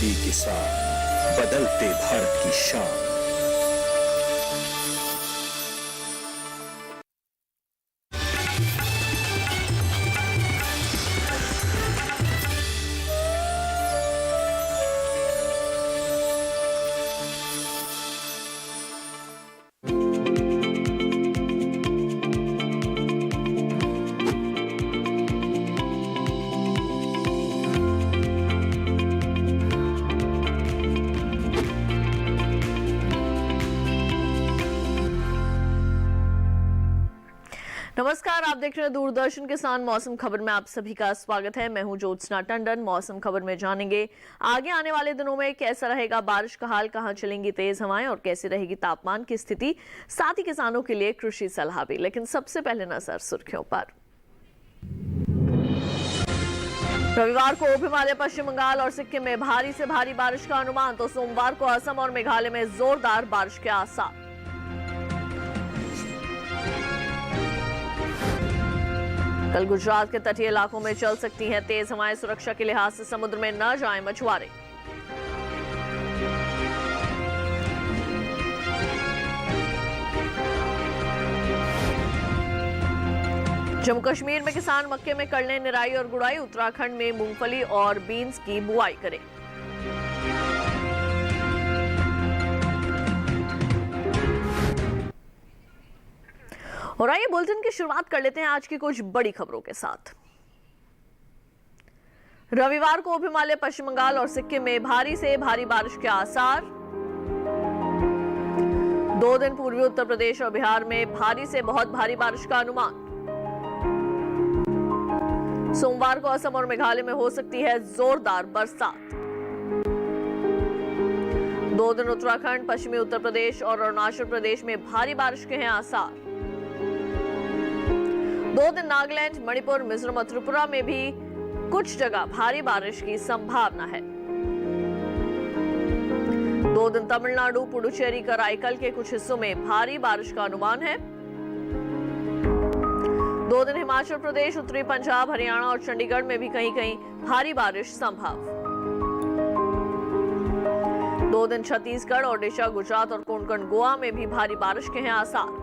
मोदी के साथ बदलते भारत की शान। नमस्कार, आप देख रहे हैं दूरदर्शन किसान मौसम खबर में आप सभी का स्वागत है। मैं हूं ज्योत्सना टंडन। मौसम खबर में जानेंगे आगे आने वाले दिनों में कैसा रहेगा बारिश का हाल, कहां चलेंगी तेज हवाएं और कैसी रहेगी तापमान की स्थिति, साथ ही किसानों के लिए कृषि सलाह भी। लेकिन सबसे पहले नजर सुर्खियों पर। रविवार को हिमालय, पश्चिम बंगाल और सिक्किम में भारी से भारी बारिश का अनुमान, तो सोमवार को असम और मेघालय में जोरदार बारिश के आसार। कल गुजरात के तटीय इलाकों में चल सकती हैं तेज हवाएं, सुरक्षा के लिहाज से समुद्र में न जाएं मछुआरे। जम्मू कश्मीर में किसान मक्के में कर लें निराई और गुड़ाई, उत्तराखंड में मूंगफली और बीन्स की बुआई करें। और आइए बुलेटिन की शुरुआत कर लेते हैं आज की कुछ बड़ी खबरों के साथ। रविवार को हिमालय, पश्चिम बंगाल और सिक्किम में भारी से भारी बारिश के आसार। 2 दिन पूर्वी उत्तर प्रदेश और बिहार में भारी से बहुत भारी बारिश का अनुमान। सोमवार को असम और मेघालय में हो सकती है जोरदार बरसात। 2 दिन उत्तराखंड, पश्चिमी उत्तर प्रदेश और अरुणाचल प्रदेश में भारी बारिश के हैं आसार। 2 दिन नागालैंड, मणिपुर, मिजोरम और त्रिपुरा में भी कुछ जगह भारी बारिश की संभावना है। 2 दिन तमिलनाडु, पुडुचेरी, कराईकल के कुछ हिस्सों में भारी बारिश का अनुमान है। 2 दिन हिमाचल प्रदेश, उत्तरी पंजाब, हरियाणा और चंडीगढ़ में भी कहीं कहीं भारी बारिश संभव। 2 दिन छत्तीसगढ़, ओडिशा, गुजरात और कोंकण, गोवा में भी भारी बारिश के हैं आसार।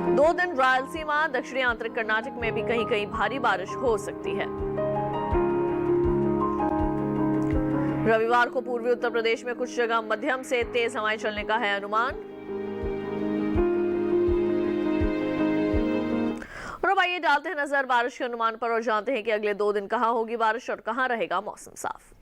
2 दिन रायलसीमा, दक्षिणी आंतरिक कर्नाटक में भी कहीं कहीं भारी बारिश हो सकती है। रविवार को पूर्वी उत्तर प्रदेश में कुछ जगह मध्यम से तेज हवाएं चलने का है अनुमान। और अब आइए डालते हैं नजर बारिश के अनुमान पर और जानते हैं कि अगले 2 दिन कहां होगी बारिश और कहां रहेगा मौसम साफ।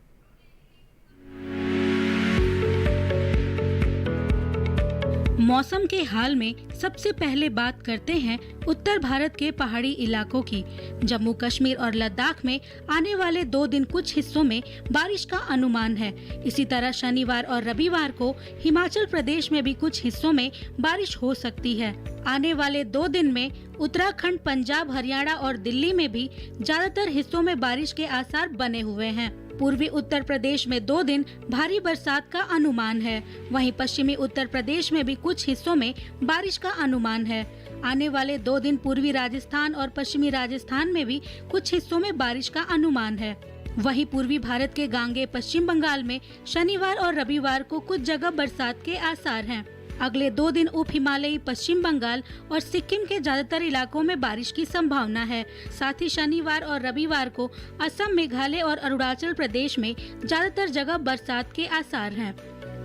मौसम के हाल में सबसे पहले बात करते हैं उत्तर भारत के पहाड़ी इलाकों की। जम्मू कश्मीर और लद्दाख में आने वाले 2 दिन कुछ हिस्सों में बारिश का अनुमान है। इसी तरह शनिवार और रविवार को हिमाचल प्रदेश में भी कुछ हिस्सों में बारिश हो सकती है। आने वाले 2 दिन में उत्तराखंड, पंजाब, हरियाणा और दिल्ली में भी ज्यादातर हिस्सों में बारिश के आसार बने हुए हैं। पूर्वी उत्तर प्रदेश में 2 दिन भारी बरसात का अनुमान है। वहीं पश्चिमी उत्तर प्रदेश में भी कुछ हिस्सों में बारिश का अनुमान है। आने वाले 2 दिन पूर्वी राजस्थान और पश्चिमी राजस्थान में भी कुछ हिस्सों में बारिश का अनुमान है। वहीं पूर्वी भारत के गांगे, पश्चिम बंगाल में शनिवार और रविवार को कुछ जगह बरसात के आसार हैं। अगले 2 दिन उप हिमालयी पश्चिम बंगाल और सिक्किम के ज्यादातर इलाकों में बारिश की संभावना है। साथ ही शनिवार और रविवार को असम, मेघालय और अरुणाचल प्रदेश में ज्यादातर जगह बरसात के आसार हैं।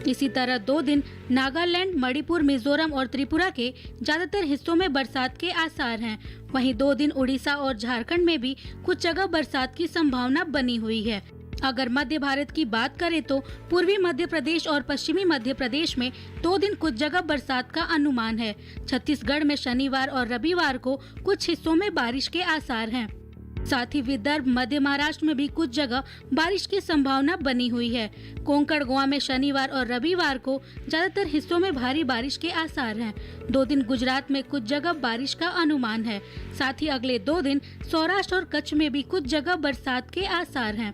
इसी तरह 2 दिन नागालैंड, मणिपुर, मिजोरम और त्रिपुरा के ज्यादातर हिस्सों में बरसात के आसार हैं। वहीं 2 दिन उड़ीसा और झारखंड में भी कुछ जगह बरसात की संभावना बनी हुई है। अगर मध्य भारत की बात करें तो पूर्वी मध्य प्रदेश और पश्चिमी मध्य प्रदेश में 2 दिन कुछ जगह बरसात का अनुमान है। छत्तीसगढ़ में शनिवार और रविवार को कुछ हिस्सों में बारिश के आसार हैं। साथ ही विदर्भ, मध्य महाराष्ट्र में भी कुछ जगह बारिश की संभावना बनी हुई है। कोंकण, गोवा में शनिवार और रविवार को ज्यादातर हिस्सों में भारी बारिश के आसार हैं। 2 दिन गुजरात में कुछ जगह बारिश का अनुमान है। साथ ही अगले 2 दिन सौराष्ट्र और कच्छ में भी कुछ जगह बरसात के आसार हैं।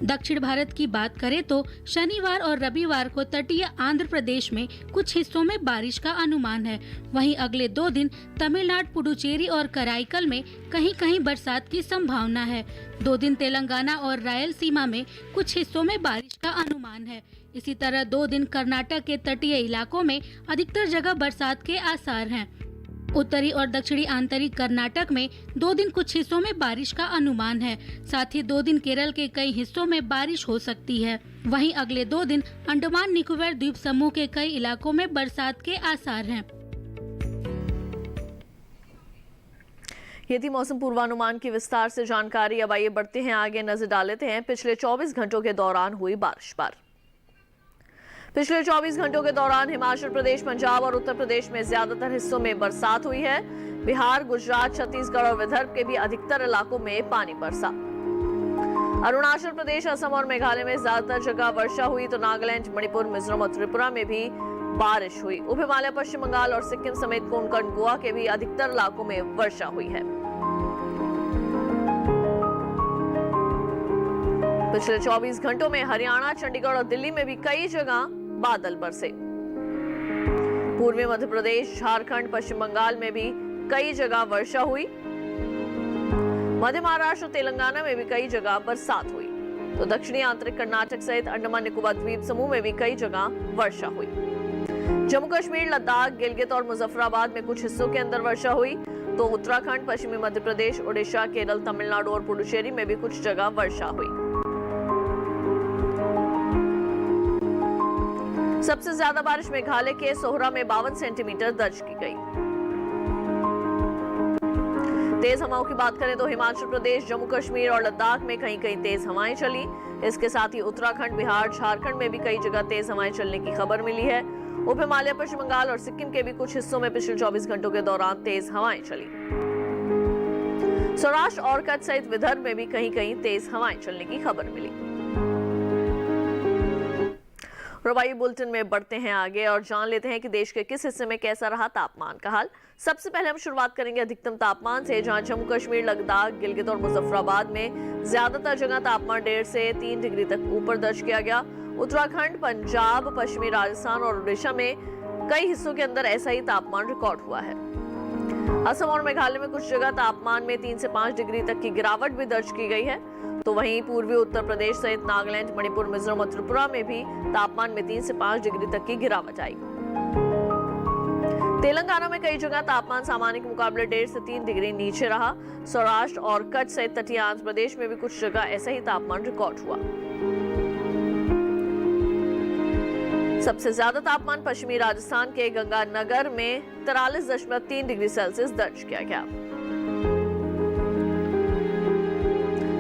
दक्षिण भारत की बात करें तो शनिवार और रविवार को तटीय आंध्र प्रदेश में कुछ हिस्सों में बारिश का अनुमान है। वहीं अगले 2 दिन तमिलनाडु, पुडुचेरी और कराईकल में कहीं-कहीं बरसात की संभावना है। 2 दिन तेलंगाना और रायलसीमा में कुछ हिस्सों में बारिश का अनुमान है। इसी तरह 2 दिन कर्नाटक के तटीय इलाकों में अधिकतर जगह बरसात के आसार हैं। उत्तरी और दक्षिणी आंतरिक कर्नाटक में 2 दिन कुछ हिस्सों में बारिश का अनुमान है। साथ ही 2 दिन केरल के कई हिस्सों में बारिश हो सकती है। वहीं अगले 2 दिन अंडमान निकोबार द्वीप समूह के कई इलाकों में बरसात के आसार हैं। ये थी मौसम पूर्वानुमान की विस्तार से जानकारी। अब आइए बढ़ते हैं आगे, नजर डाल लेते हैं पिछले 24 घंटों के दौरान हुई बारिश पर। पिछले 24 घंटों के दौरान हिमाचल प्रदेश, पंजाब और उत्तर प्रदेश में ज्यादातर हिस्सों में बरसात हुई है। बिहार, गुजरात, छत्तीसगढ़ और विदर्भ के भी अधिकतर इलाकों में पानी बरसा। अरुणाचल प्रदेश, असम और मेघालय में ज्यादातर जगह वर्षा हुई तो नागालैंड, मणिपुर, मिजोरम और त्रिपुरा में भी बारिश हुई। उप हिमालय, पश्चिम बंगाल और सिक्किम समेत कोंकण, गोवा के भी अधिकतर इलाकों में वर्षा हुई है। पिछले 24 घंटों में हरियाणा, चंडीगढ़ और दिल्ली में भी कई जगह बादल बरसे। पूर्वी मध्य प्रदेश, झारखंड, पश्चिम बंगाल में भी कई जगह वर्षा हुई। मध्य महाराष्ट्र और तेलंगाना में भी कई जगह बरसात हुई तो दक्षिणी आंतरिक कर्नाटक सहित अंडमान निकोबार द्वीप समूह में भी कई जगह वर्षा हुई। जम्मू कश्मीर, लद्दाख, गिलगित और मुजफ्फराबाद में कुछ हिस्सों के अंदर वर्षा हुई तो उत्तराखंड, पश्चिमी मध्य प्रदेश, ओडिशा, केरल, तमिलनाडु और पुडुचेरी में भी कुछ जगह वर्षा हुई। सबसे ज्यादा बारिश मेघालय के सोहरा में 52 सेंटीमीटर दर्ज की गई। तेज हवाओं की बात करें तो हिमाचल प्रदेश, जम्मू कश्मीर और लद्दाख में कहीं कहीं तेज हवाएं चली। इसके साथ ही उत्तराखंड, बिहार, झारखंड में भी कई जगह तेज हवाएं चलने की खबर मिली है। उप हिमालय, पश्चिम बंगाल और सिक्किम के भी कुछ हिस्सों में पिछले 24 घंटों के दौरान तेज हवाएं चली। सौराष्ट्र और कच्छ सहित विदर्भ में भी कहीं कहीं तेज हवाएं चलने की खबर मिली। रवाई बुलेटिन में बढ़ते हैं आगे और जान लेते हैं कि देश के किस हिस्से में कैसा रहा तापमान का हाल। सबसे पहले हम शुरुआत करेंगे अधिकतम तापमान से, जहां जम्मू कश्मीर, लद्दाख, गिलगित और मुजफ्फराबाद में ज्यादातर जगह तापमान 1.5 से 3 डिग्री तक ऊपर दर्ज किया गया। उत्तराखंड, पंजाब, पश्चिमी राजस्थान और ओडिशा में कई हिस्सों के अंदर ऐसा ही तापमान रिकॉर्ड हुआ है। असम और मेघालय में कुछ जगह तापमान में 3 से 5 डिग्री तक की गिरावट भी दर्ज की गई है तो वहीं पूर्वी उत्तर प्रदेश सहित नागालैंड, मणिपुर, मिजोरम और त्रिपुरा में भी तापमान में 3 से 5 डिग्री तक की गिरावट आई। तेलंगाना में कई जगह तापमान सामान्य के मुकाबले 1.5 से 3 डिग्री नीचे रहा। सौराष्ट्र और कच्छ सहित तटीय आंध्र प्रदेश में भी कुछ जगह ऐसा ही तापमान रिकॉर्ड हुआ। सबसे ज्यादा तापमान पश्चिमी राजस्थान के गंगानगर में 43.3 डिग्री सेल्सियस दर्ज किया गया।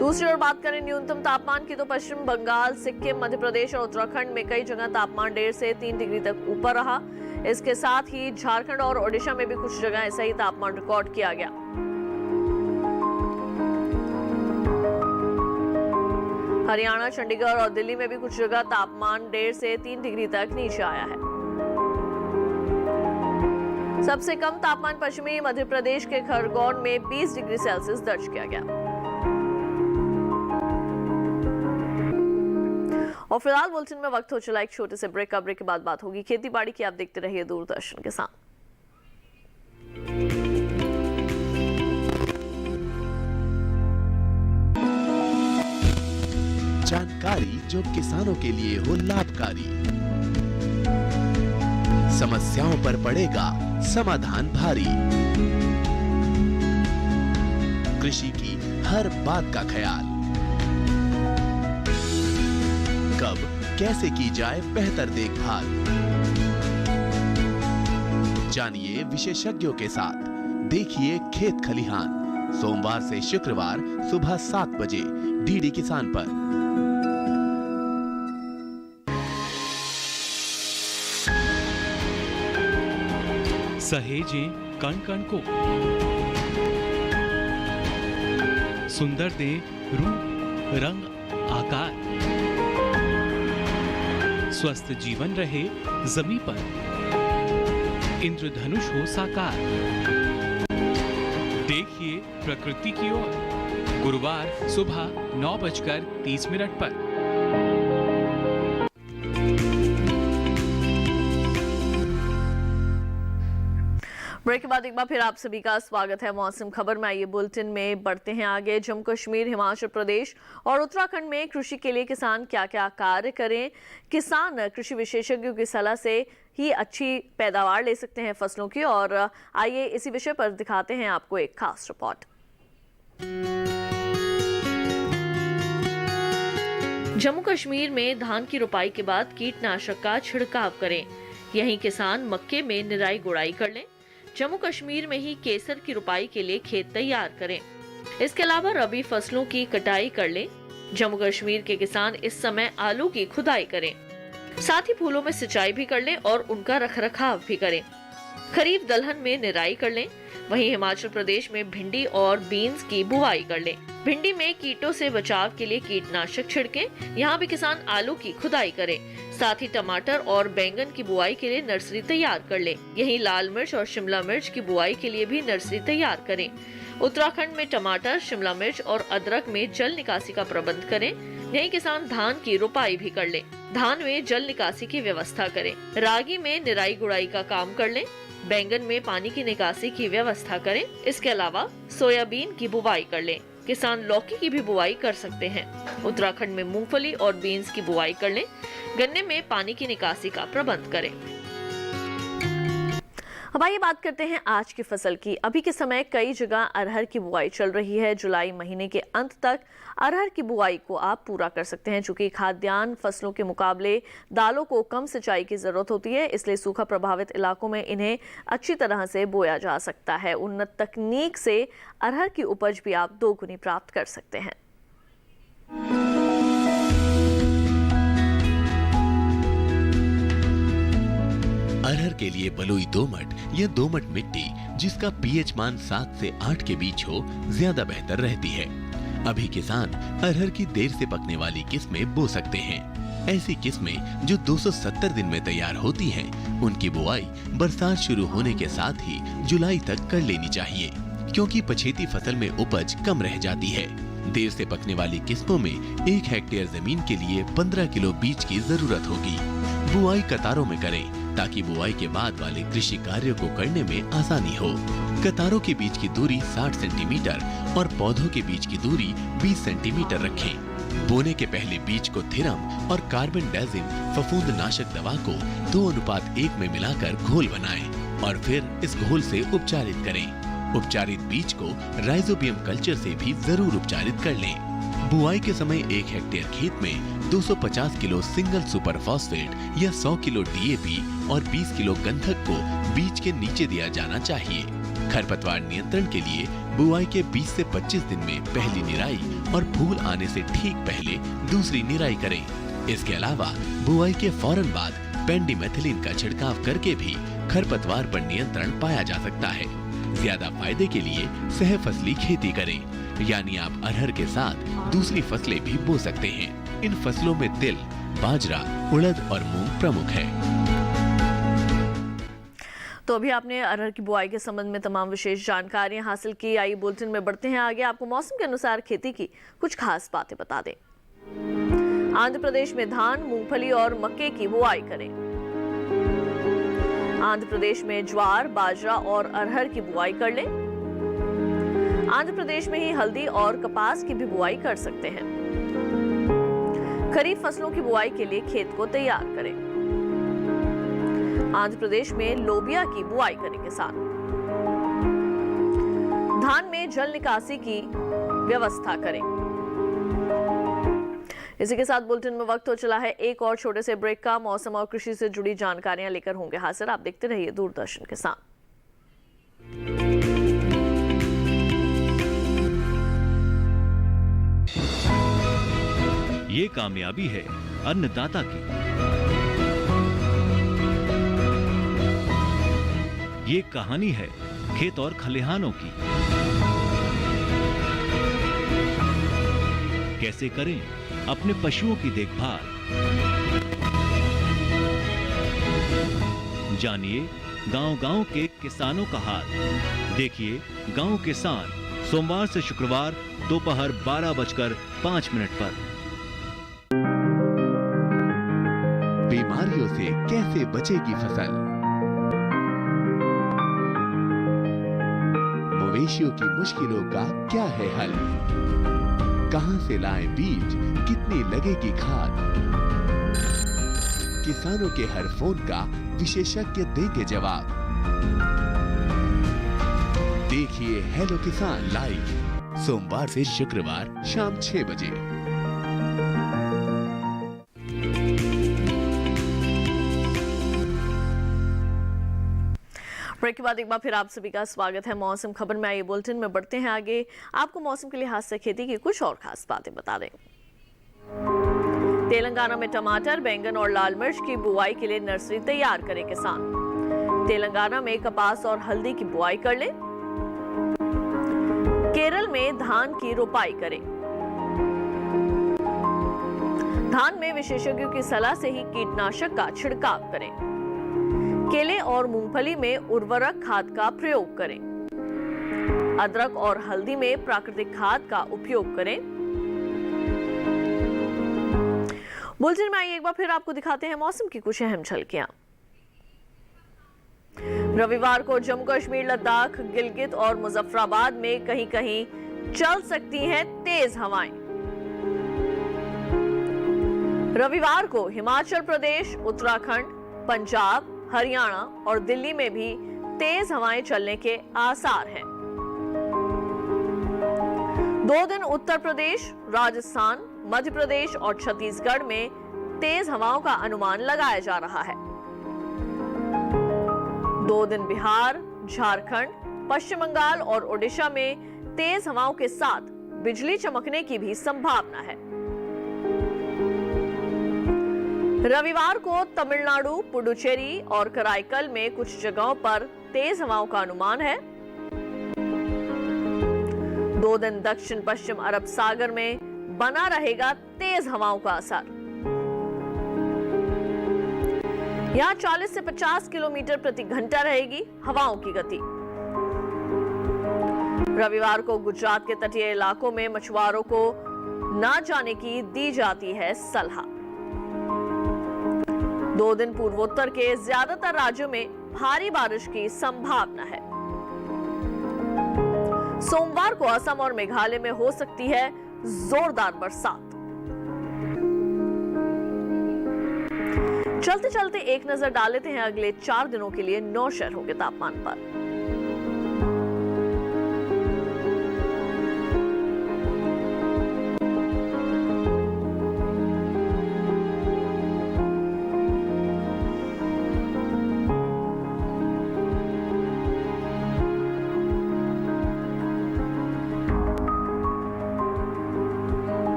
दूसरी ओर बात करें न्यूनतम तापमान की तो पश्चिम बंगाल, सिक्किम, मध्य प्रदेश और उत्तराखंड में कई जगह तापमान 1.5 से 3 डिग्री तक ऊपर रहा। इसके साथ ही झारखंड और ओडिशा में भी कुछ जगह ऐसा ही तापमान रिकॉर्ड किया गया। हरियाणा, चंडीगढ़ और दिल्ली में भी कुछ जगह तापमान 1.5 से 3 डिग्री तक नीचे आया है। सबसे कम तापमान पश्चिमी मध्य प्रदेश के खरगोन में 20 डिग्री सेल्सियस दर्ज किया गया। और फिलहाल बुलेटिन में वक्त हो चला एक छोटे से ब्रेक का। ब्रेक के बाद बात होगी खेती बाड़ी की। आप देखते रहिए दूरदर्शन के साथ। जानकारी जो किसानों के लिए हो लाभकारी, समस्याओं पर पड़ेगा समाधान भारी, कृषि की हर बात का ख्याल, कब कैसे की जाए बेहतर देखभाल, जानिए विशेषज्ञों के साथ। देखिए खेत खलिहान, सोमवार से शुक्रवार सुबह 7 बजे डीडी किसान पर। सहेजें कण कण को, सुंदर दे रूप रंग आकार, स्वस्थ जीवन रहे जमीन पर, इंद्रधनुष हो साकार। देखिए प्रकृति की ओर, गुरुवार सुबह 9:30 पर। ब्रेक के बाद एक बार फिर आप सभी का स्वागत है मौसम खबर में। आइए बुलेटिन में बढ़ते हैं आगे। जम्मू कश्मीर, हिमाचल प्रदेश और उत्तराखंड में कृषि के लिए किसान क्या क्या कार्य करें, किसान कृषि विशेषज्ञों की सलाह से ही अच्छी पैदावार ले सकते हैं फसलों की, और आइए इसी विषय पर दिखाते हैं आपको एक खास रिपोर्ट। जम्मू कश्मीर में धान की रुपाई के बाद कीटनाशक का छिड़काव करें। यहीं किसान मक्के में निराई गुड़ाई कर लें। जम्मू कश्मीर में ही केसर की रुपाई के लिए खेत तैयार करें। इसके अलावा रबी फसलों की कटाई कर लें। जम्मू कश्मीर के किसान इस समय आलू की खुदाई करें, साथ ही फूलों में सिंचाई भी कर लें और उनका रखरखाव भी करें। खरीफ दलहन में निराई कर लें। वहीं हिमाचल प्रदेश में भिंडी और बीन्स की बुआई कर लें। भिंडी में कीटों से बचाव के लिए कीटनाशक छिड़कें। यहाँ भी किसान आलू की खुदाई करें। साथ ही टमाटर और बैंगन की बुआई के लिए नर्सरी तैयार कर लें। यहीं लाल मिर्च और शिमला मिर्च की बुआई के लिए भी नर्सरी तैयार करें। उत्तराखंड में टमाटर, शिमला मिर्च और अदरक में जल निकासी का प्रबंध करें। यहीं किसान धान की रुपाई भी कर लें। धान में जल निकासी की व्यवस्था करें। रागी में निराई गुड़ाई का काम कर लें। बैंगन में पानी की निकासी की व्यवस्था करें। इसके अलावा सोयाबीन की बुवाई कर लें। किसान लौकी की भी बुवाई कर सकते हैं। उत्तराखंड में मूंगफली और बीन्स की बुवाई कर लें। गन्ने में पानी की निकासी का प्रबंध करें। अब आइए बात करते हैं आज की फसल की। अभी के समय कई जगह अरहर की बुआई चल रही है। जुलाई महीने के अंत तक अरहर की बुआई को आप पूरा कर सकते हैं। चूंकि खाद्यान्न फसलों के मुकाबले दालों को कम सिंचाई की जरूरत होती है, इसलिए सूखा प्रभावित इलाकों में इन्हें अच्छी तरह से बोया जा सकता है। उन्नत तकनीक से अरहर की उपज भी आप दोगुनी प्राप्त कर सकते हैं। अरहर के लिए बलुई दोमट या दोमट मिट्टी जिसका पीएच मान 7 से 8 के बीच हो ज्यादा बेहतर रहती है। अभी किसान अरहर की देर से पकने वाली किस्में बो सकते हैं। ऐसी किस्में जो 270 दिन में तैयार होती हैं, उनकी बुआई बरसात शुरू होने के साथ ही जुलाई तक कर लेनी चाहिए, क्योंकि पछेती फसल में उपज कम रह जाती है। देर से पकने वाली किस्मों में 1 हेक्टेयर जमीन के लिए 15 किलो बीज की जरूरत होगी। बुआई कतारों में करें ताकि बुआई के बाद वाले कृषि कार्यों को करने में आसानी हो। कतारों के बीच की दूरी 60 सेंटीमीटर और पौधों के बीच की दूरी 20 सेंटीमीटर रखें। बोने के पहले बीज को थिरम और कार्बेंडाजिम फफूंदनाशक दवा को 2:1 में मिलाकर घोल बनाएं और फिर इस घोल से उपचारित करें। उपचारित बीज को राइजोबियम कल्चर से भी जरूर उपचारित कर लें। बुआई के समय 1 हेक्टेयर खेत में 250 किलो सिंगल सुपर फॉस्फेट या 100 किलो डीएपी और 20 किलो गंधक को बीज के नीचे दिया जाना चाहिए। खरपतवार नियंत्रण के लिए बुआई के 20 से 25 दिन में पहली निराई और फूल आने से ठीक पहले दूसरी निराई करें। इसके अलावा बुआई के फौरन बाद पेंडिमेथिलिन का छिड़काव करके भी खरपतवार पर नियंत्रण पाया जा सकता है। ज्यादा फायदे के लिए सह फसली खेती करें, यानी आप अरहर के साथ दूसरी फसलें भी बो सकते हैं। इन फसलों में तिल, बाजरा, उड़द और मूंग प्रमुख है। तो अभी आपने अरहर की बुआई के संबंध में तमाम विशेष जानकारियां हासिल की। आइए बुलेटिन में बढ़ते हैं आगे। आपको मौसम के अनुसार खेती की कुछ खास बातें बता दें। आंध्र प्रदेश में धान, मूंगफली और मक्के की बुआई करें। आंध्र प्रदेश में ज्वार, बाजरा और अरहर की बुआई कर लें। आंध्र प्रदेश में ही हल्दी और कपास की भी बुआई कर सकते हैं। खरीफ फसलों की बुआई के लिए खेत को तैयार करें। आंध्र प्रदेश में लोबिया की बुआई करें किसान। धान में जल निकासी की व्यवस्था करें। इसी के साथ बुलेटिन में वक्त हो चला है एक और छोटे से ब्रेक का। मौसम और कृषि से जुड़ी जानकारियां लेकर होंगे हाजिर। आप देखते रहिए दूरदर्शन के साथ। ये कामयाबी है अन्नदाता की। ये कहानी है खेत और खलिहानों की। कैसे करें अपने पशुओं की देखभाल, जानिए गांव-गांव के किसानों का हाल। देखिए गांव किसान सोमवार से शुक्रवार दोपहर 12:05 पर। बीमारियों से कैसे बचेगी फसल? मवेशियों की मुश्किलों का क्या है हल? कहां से लाएं बीज, कितनी लगेगी खाद? किसानों के हर फोन का विशेषज्ञ देंगे जवाब। देखिए हेलो किसान लाइव सोमवार से शुक्रवार शाम 6 बजे। ब्रेक के बाद एक बार फिर आप सभी का स्वागत है मौसम खबर में। आइए बुलेटिन में बढ़ते हैं आगे। आपको मौसम के लिहाज से खेती की कुछ और खास बातें बता दें। तेलंगाना में टमाटर, बैंगन और लाल मिर्च की बुआई के लिए नर्सरी तैयार करें किसान। तेलंगाना में कपास और हल्दी की बुआई कर लें। केरल में धान की रोपाई करें। धान में विशेषज्ञों की सलाह से ही कीटनाशक का छिड़काव करें। केले और मूंगफली में उर्वरक खाद का प्रयोग करें। अदरक और हल्दी में प्राकृतिक खाद का उपयोग करें। बुलेटिन में आइए एक बार फिर आपको दिखाते हैं मौसम की कुछ अहम झलकियां। रविवार को जम्मू कश्मीर, लद्दाख, गिलगित और मुजफ्फराबाद में कहीं कहीं चल सकती हैं तेज हवाएं। रविवार को हिमाचल प्रदेश, उत्तराखंड, पंजाब, हरियाणा और दिल्ली में भी तेज हवाएं चलने के आसार हैं। 2 दिन उत्तर प्रदेश, राजस्थान, मध्य प्रदेश और छत्तीसगढ़ में तेज हवाओं का अनुमान लगाया जा रहा है। 2 दिन बिहार, झारखंड, पश्चिम बंगाल और ओडिशा में तेज हवाओं के साथ बिजली चमकने की भी संभावना है। रविवार को तमिलनाडु, पुडुचेरी और कराईकल में कुछ जगहों पर तेज हवाओं का अनुमान है। 2 दिन दक्षिण पश्चिम अरब सागर में बना रहेगा तेज हवाओं का असर। यहां 40 से 50 किलोमीटर प्रति घंटा रहेगी हवाओं की गति। रविवार को गुजरात के तटीय इलाकों में मछुआरों को न जाने की दी जाती है सलाह। 2 दिन पूर्वोत्तर के ज्यादातर राज्यों में भारी बारिश की संभावना है। सोमवार को असम और मेघालय में हो सकती है जोरदार बरसात। चलते चलते एक नजर डाल लेते हैं अगले 4 दिनों के लिए 9 शहरों के तापमान पर।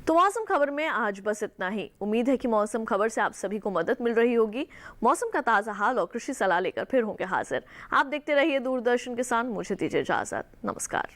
तो मौसम खबर में आज बस इतना ही। उम्मीद है कि मौसम खबर से आप सभी को मदद मिल रही होगी। मौसम का ताजा हाल और कृषि सलाह लेकर फिर होंगे हाजिर। आप देखते रहिए दूरदर्शन किसान। मुझे दीजिए इजाजत। नमस्कार।